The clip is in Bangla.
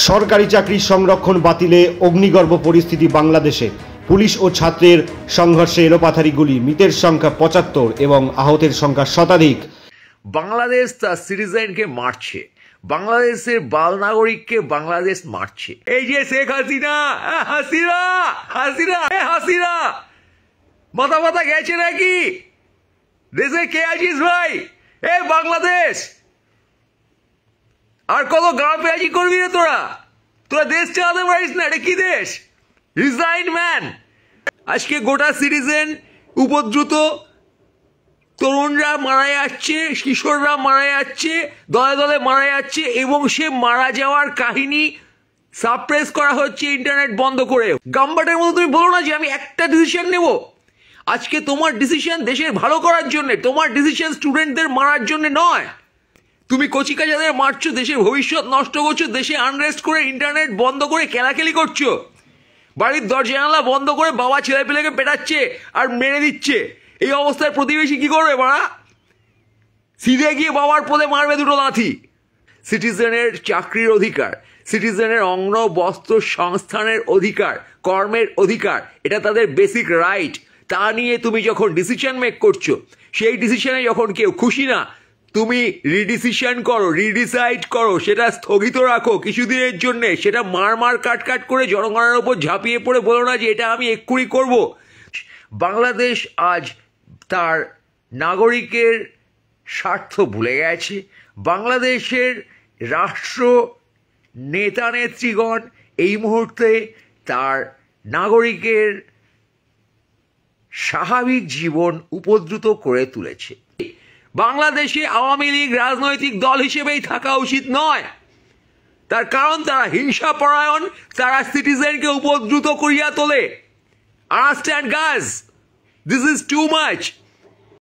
সরকারি চাকরির সংরক্ষণ বাতিলে অগ্নিগর্ভ পরিস্থিতি বাংলাদেশে। পুলিশ ও ছাত্রের সংঘর্ষে এলোপাথারি গুলি, মৃতের সংখ্যা ৭৫ এবং আহতের সংখ্যা শতাধিক। বাংলাদেশ তার সিটিজেনকে মারছে, বাংলাদেশের বাল নাগরিককে বাংলাদেশ মারছে। এই যে শেখ হাসিনা, হাসিনা হাসিনা হাসিনা মাথা মাথা গেছে নাকি? দেশে কে আছিস ভাই? এ বাংলাদেশ আর কত গাঁ পেঁয়াজি করবি রে তোরা? তোরা দেশ চালাতে পারিস না? এটা কি দেশ? Resign man. আজকে গোটা সিটিজেন উপদ্রুত, তরুণরা মারা যাচ্ছে, কিশোররা মারা যাচ্ছে, দলে দলে মারা যাচ্ছে, এবং সে মারা যাওয়ার কাহিনী সাপ্রেস করা হচ্ছে ইন্টারনেট বন্ধ করে। গাম্বাটের মতো তুমি বলো না যে আমি একটা ডিসিশন নেব। আজকে তোমার ডিসিশন দেশের ভালো করার জন্য, তোমার ডিসিশন স্টুডেন্টদের মারার জন্য নয়। তুমি কচিকাচাদের মারছো, দেশের ভবিষ্যৎ নষ্ট করছো, দেশে আনরেস্ট করে ইন্টারনেট বন্ধ করে খেলাখেলি করছো, বাড়ির দরজা জানালা বন্ধ করে বাবা ছেলে পেলেকে পেটাচ্ছে আর মেরে দিচ্ছে। এই অবস্থায় প্রতিবেশী কি করবে? বাড়া সিধে গিয়ে বাবার পদে মারবে দুটো লাথি। সিটিজেনের চাকরির অধিকার, সিটিজেনের অন্ন বস্ত্র সংস্থানের অধিকার, কর্মের অধিকার, এটা তাদের বেসিক রাইট। তা নিয়ে তুমি যখন ডিসিশন মেক করছো, সেই ডিসিশনে যখন কেউ খুশি না, তুমি রিডিসিশন করো, রিডিসাইড করো, সেটা স্থগিত রাখো কিছুদিনের জন্য। সেটা মার কাট করে জনগণের ওপর ঝাঁপিয়ে পড়ে বলো না যে এটা আমি এক্ষুনি করব। বাংলাদেশ আজ তার নাগরিকের স্বার্থ ভুলে গেছে। বাংলাদেশের রাষ্ট্র নেতা নেত্রীগণ এই মুহূর্তে তার নাগরিকের স্বাভাবিক জীবন উপদ্রুত করে তুলেছে। বাংলাদেশে আওয়ামী লীগ রাজনৈতিক দল হিসেবেই থাকা উচিত নয়। তার কারণ তারা হিংসাপরায়ণ, তারা সিটিজেনকে উপদ্রুত করিয়া তোলে। Understand guys, this is too much.